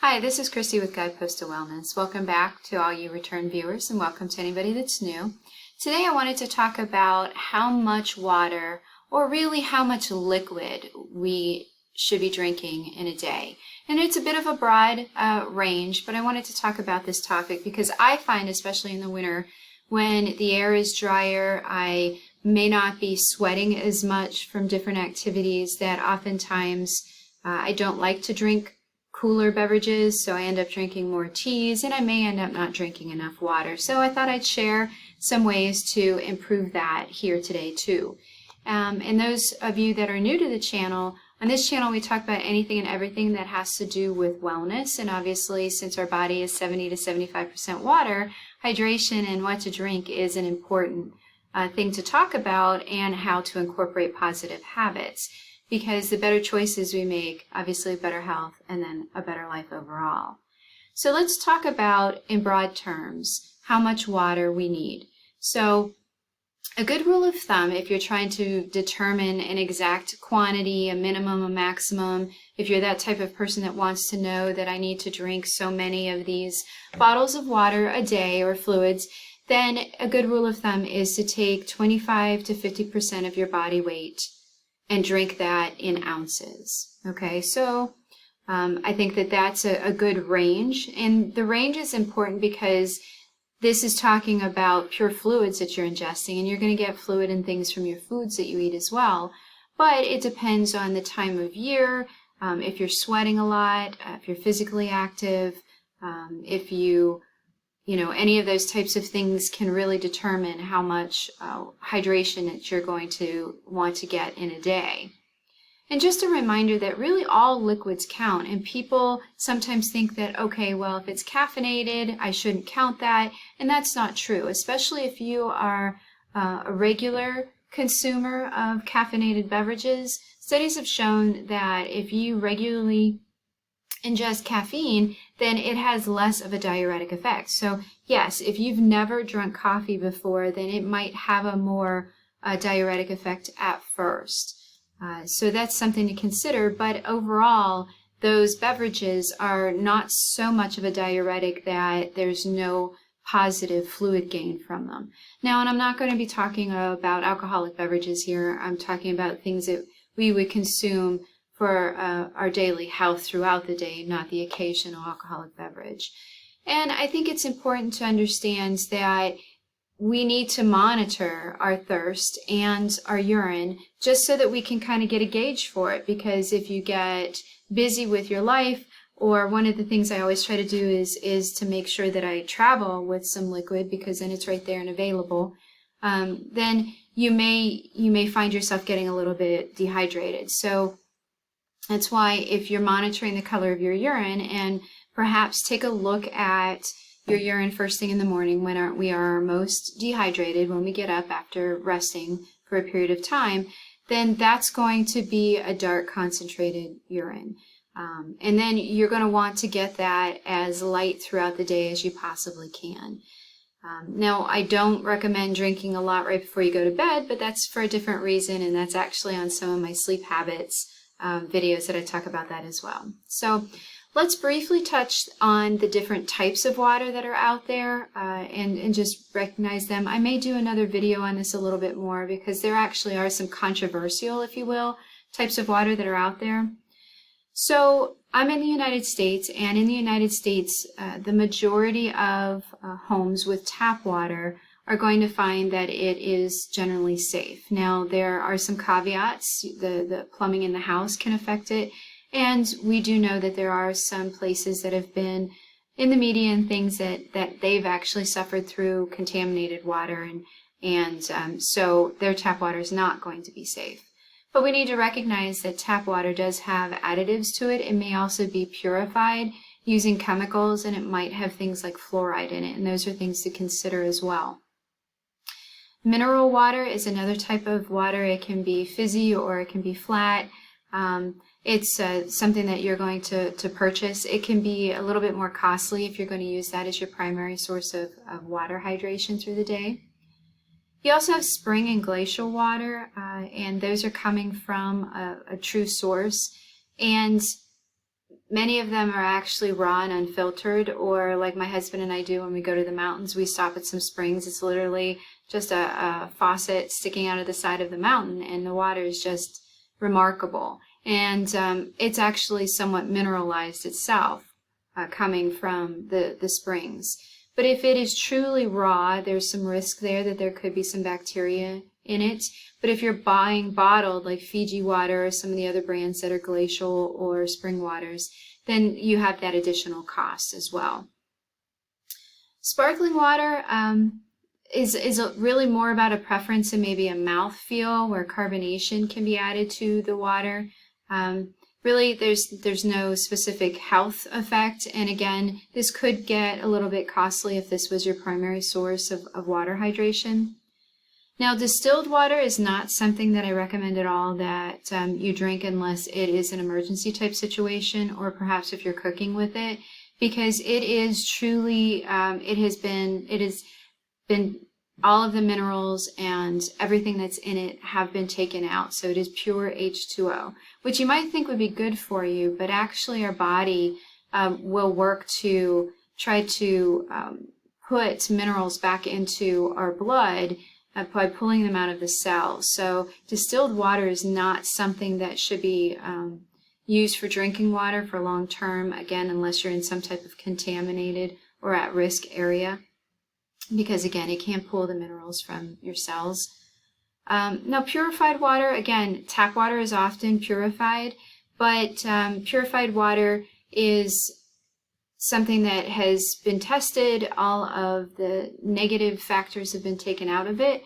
Hi, this is Christy with Guidepost to Wellness. Welcome back to all you return viewers and welcome to anybody that's new. Today I wanted to talk about how much water, or really how much liquid, we should be drinking in a day. And it's a bit of a broad range, but I wanted to talk about this topic because I find, especially in the winter, when the air is drier, I may not be sweating as much from different activities, that oftentimes I don't like to drink cooler beverages, so I end up drinking more teas, and I may end up not drinking enough water. So I thought I'd share some ways to improve that here today too. And those of you that are new to the channel, on this channel we talk about anything and everything that has to do with wellness, and obviously since our body is 70 to 75% water, hydration and what to drink is an important thing to talk about, and how to incorporate positive habits. Because the better choices we make, obviously better health, and then a better life overall. So let's talk about, in broad terms, how much water we need. So a good rule of thumb, if you're trying to determine an exact quantity, a minimum, a maximum, if you're that type of person that wants to know that I need to drink so many of these bottles of water a day or fluids, then a good rule of thumb is to take 25 to 50% of your body weight and drink that in ounces. Okay, so I think that that's a good range, and the range is important because this is talking about pure fluids that you're ingesting, and you're going to get fluid and things from your foods that you eat as well, but it depends on the time of year, if you're sweating a lot, if you're physically active, if any of those types of things can really determine how much hydration that you're going to want to get in a day. And just a reminder that really all liquids count, and people sometimes think that, okay, well, if it's caffeinated, I shouldn't count that, and that's not true, especially if you are a regular consumer of caffeinated beverages. Studies have shown that if you regularly ingest caffeine, then it has less of a diuretic effect. So yes, if you've never drunk coffee before, then it might have a more diuretic effect at first. So that's something to consider, but overall, those beverages are not so much of a diuretic that there's no positive fluid gain from them. Now, and I'm not going to be talking about alcoholic beverages here. I'm talking about things that we would consume for our daily health throughout the day, not the occasional alcoholic beverage. And I think it's important to understand that we need to monitor our thirst and our urine just so that we can kind of get a gauge for it, because if you get busy with your life, or one of the things I always try to do is to make sure that I travel with some liquid, because then it's right there and available, then you may find yourself getting a little bit dehydrated. So that's why if you're monitoring the color of your urine, and perhaps take a look at your urine first thing in the morning when we are most dehydrated, when we get up after resting for a period of time, then that's going to be a dark concentrated urine. And then you're going to want to get that as light throughout the day as you possibly can. Now, I don't recommend drinking a lot right before you go to bed, but that's for a different reason, and that's actually on some of my sleep habits videos that I talk about that as well. So let's briefly touch on the different types of water that are out there and just recognize them. I may do another video on this a little bit more, because there actually are some controversial, if you will, types of water that are out there. So I'm in the United States, and in the United States, the majority of homes with tap water are going to find that it is generally safe. Now, there are some caveats. The plumbing in the house can affect it, and we do know that there are some places that have been in the media and things that they've actually suffered through contaminated water, and so their tap water is not going to be safe. But we need to recognize that tap water does have additives to it. It may also be purified using chemicals, and it might have things like fluoride in it, and those are things to consider as well. Mineral water is another type of water. It can be fizzy or it can be flat. It's something that you're going to purchase. It can be a little bit more costly if you're going to use that as your primary source of water hydration through the day. You also have spring and glacial water, and those are coming from a true source. And Many of them are actually raw and unfiltered, or like my husband and I do when we go to the mountains, we stop at some springs. It's literally just a faucet sticking out of the side of the mountain, and the water is just remarkable. And it's actually somewhat mineralized itself, coming from the springs. But if it is truly raw, there's some risk there that there could be some bacteria in it. But if you're buying bottled, like Fiji water or some of the other brands that are glacial or spring waters, then you have that additional cost as well. Sparkling water is really more about a preference and maybe a mouthfeel, where carbonation can be added to the water. Really, there's no specific health effect, and again, this could get a little bit costly if this was your primary source of water hydration. Now, distilled water is not something that I recommend at all that you drink unless it is an emergency type situation, or perhaps if you're cooking with it, because it is truly, it has been all of the minerals and everything that's in it have been taken out. So it is pure H2O, which you might think would be good for you, but actually our body will work to try to put minerals back into our blood by pulling them out of the cells. So distilled water is not something that should be used for drinking water for long term, again, unless you're in some type of contaminated or at-risk area, because again, it can pull the minerals from your cells. Now, purified water, again, tap water is often purified, but purified water is something that has been tested. All of the negative factors have been taken out of it.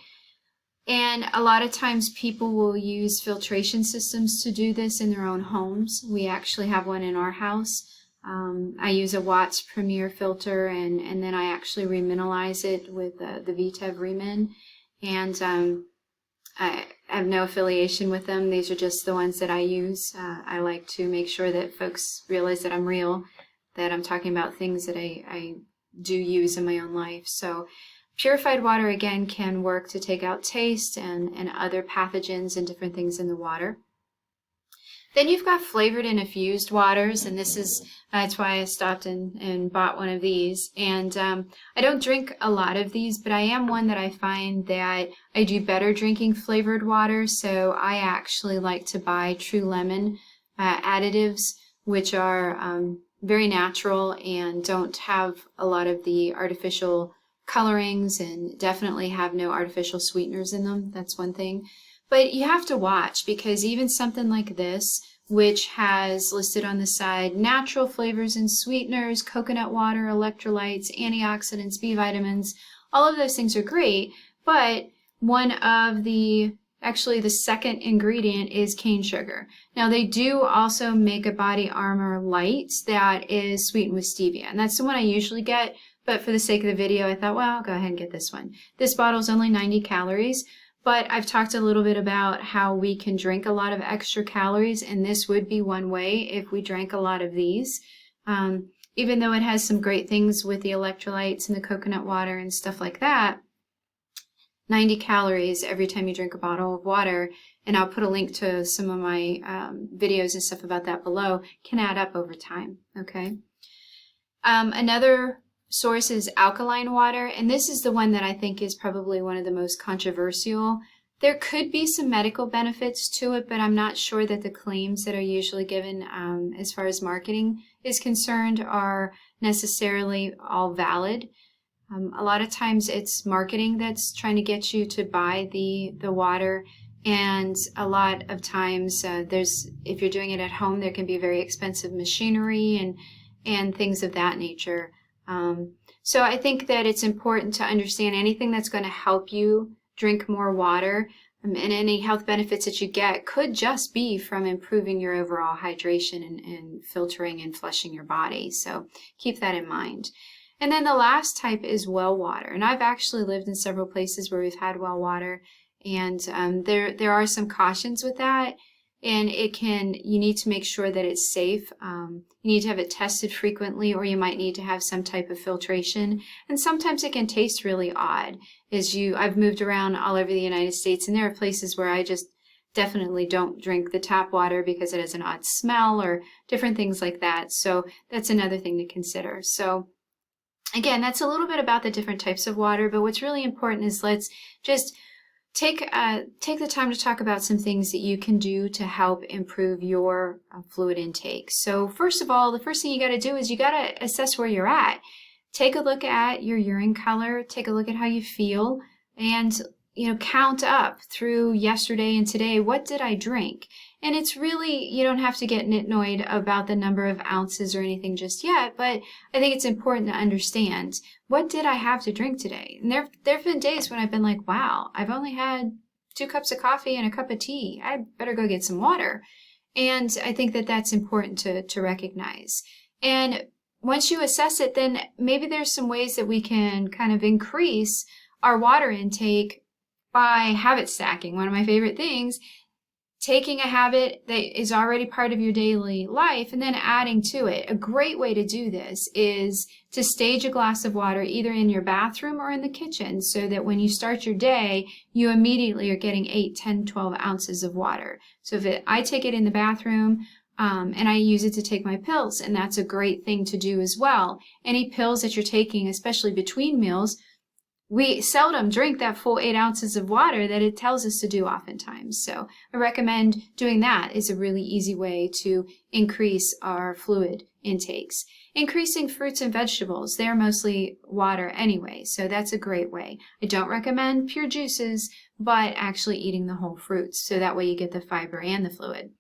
And a lot of times people will use filtration systems to do this in their own homes. We actually have one in our house. I use a Watts Premier filter, and then I actually remineralize it with the VTEV Remin. And I have no affiliation with them. These are just the ones that I use. I like to make sure that folks realize that I'm real, that I'm talking about things that I do use in my own life. So purified water, again, can work to take out taste and other pathogens and different things in the water. Then you've got flavored and infused waters, and that's why I stopped and bought one of these. And I don't drink a lot of these, but I am one that I find that I do better drinking flavored water. So I actually like to buy True Lemon additives, which are very natural and don't have a lot of the artificial colorings, and definitely have no artificial sweeteners in them. That's one thing. But you have to watch, because even something like this, which has listed on the side natural flavors and sweeteners, coconut water, electrolytes, antioxidants, B vitamins, all of those things are great, but one of actually the second ingredient is cane sugar. Now, they do also make a Body Armor Light that is sweetened with stevia, and that's the one I usually get, but for the sake of the video, I thought, well, I'll go ahead and get this one. This bottle is only 90 calories, but I've talked a little bit about how we can drink a lot of extra calories, and this would be one way if we drank a lot of these. Even though it has some great things with the electrolytes and the coconut water and stuff like that, 90 calories every time you drink a bottle of water, and I'll put a link to some of my videos and stuff about that below, can add up over time, okay? Another source is alkaline water, and this is the one that I think is probably one of the most controversial. There could be some medical benefits to it, but I'm not sure that the claims that are usually given as far as marketing is concerned are necessarily all valid. A lot of times it's marketing that's trying to get you to buy the water, and a lot of times if you're doing it at home, there can be very expensive machinery and things of that nature. So I think that it's important to understand anything that's going to help you drink more water, and any health benefits that you get could just be from improving your overall hydration and filtering and flushing your body. So keep that in mind. And then the last type is well water. And I've actually lived in several places where we've had well water, and there are some cautions with that. And you need to make sure that it's safe. You need to have it tested frequently, or you might need to have some type of filtration. And sometimes it can taste really odd. I've moved around all over the United States, and there are places where I just definitely don't drink the tap water because it has an odd smell or different things like that. So that's another thing to consider. So again, that's a little bit about the different types of water, but what's really important is let's just take the time to talk about some things that you can do to help improve your fluid intake. So first of all, the first thing you got to do is you got to assess where you're at. Take a look at your urine color, take a look at how you feel, and count up through yesterday and today. What did I drink? And it's really, you don't have to get nitnoid about the number of ounces or anything just yet, but I think it's important to understand, what did I have to drink today? And there have been days when I've been like, wow, I've only had 2 cups of coffee and a cup of tea. I better go get some water. And I think that that's important to recognize. And once you assess it, then maybe there's some ways that we can kind of increase our water intake by habit stacking. One of my favorite things, taking a habit that is already part of your daily life and then adding to it. A great way to do this is to stage a glass of water either in your bathroom or in the kitchen, so that when you start your day, you immediately are getting 8, 10, 12 ounces of water. So I take it in the bathroom, and I use it to take my pills, and that's a great thing to do as well. Any pills that you're taking, especially between meals, we seldom drink that full 8 ounces of water that it tells us to do oftentimes. So I recommend doing that. Is a really easy way to increase our fluid intakes. Increasing fruits and vegetables, they're mostly water anyway, so that's a great way. I don't recommend pure juices, but actually eating the whole fruits, so that way you get the fiber and the fluid.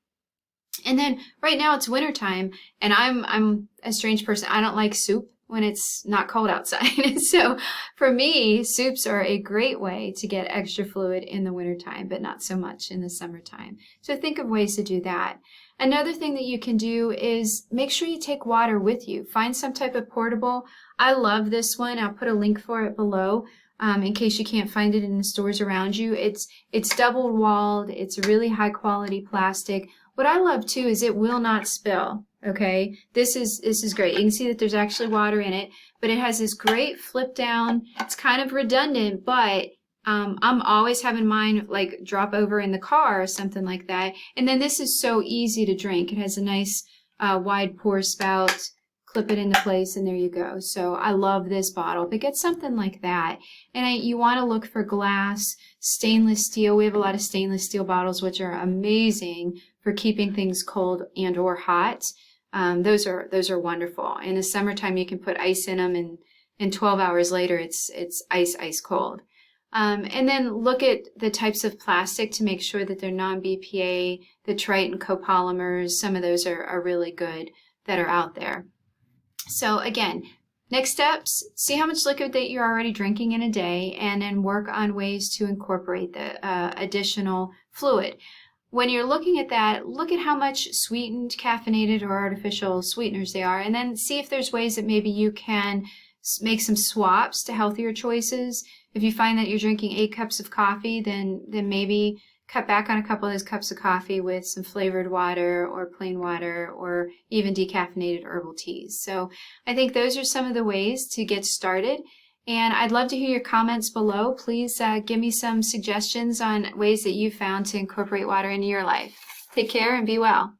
And then right now it's wintertime, and I'm a strange person. I don't like soup when it's not cold outside. So for me, soups are a great way to get extra fluid in the wintertime, but not so much in the summertime. So think of ways to do that. Another thing that you can do is make sure you take water with you. Find some type of portable. I love this one. I'll put a link for it below. In case you can't find it in the stores around you. It's double walled. It's really high quality plastic. What I love too is it will not spill. Okay, this is great. You can see that there's actually water in it, but it has this great flip down. It's kind of redundant, but I'm always having mine like drop over in the car or something like that. And then this is so easy to drink. It has a nice wide pour spout. Clip it into place, and there you go. So I love this bottle, but get something like that. And you want to look for glass, stainless steel. We have a lot of stainless steel bottles, which are amazing for keeping things cold and or hot. Those are wonderful. In the summertime, you can put ice in them, and 12 hours later, it's ice cold. And then look at the types of plastic to make sure that they're non-BPA. The Triton copolymers, some of those are really good that are out there. So again, next steps, see how much liquid that you're already drinking in a day, and then work on ways to incorporate the additional fluid. When you're looking at that, look at how much sweetened, caffeinated, or artificial sweeteners they are, and then see if there's ways that maybe you can make some swaps to healthier choices. If you find that you're drinking 8 cups of coffee, then maybe cut back on a couple of those cups of coffee with some flavored water or plain water or even decaffeinated herbal teas. So I think those are some of the ways to get started. And I'd love to hear your comments below. Please give me some suggestions on ways that you found to incorporate water into your life. Take care and be well.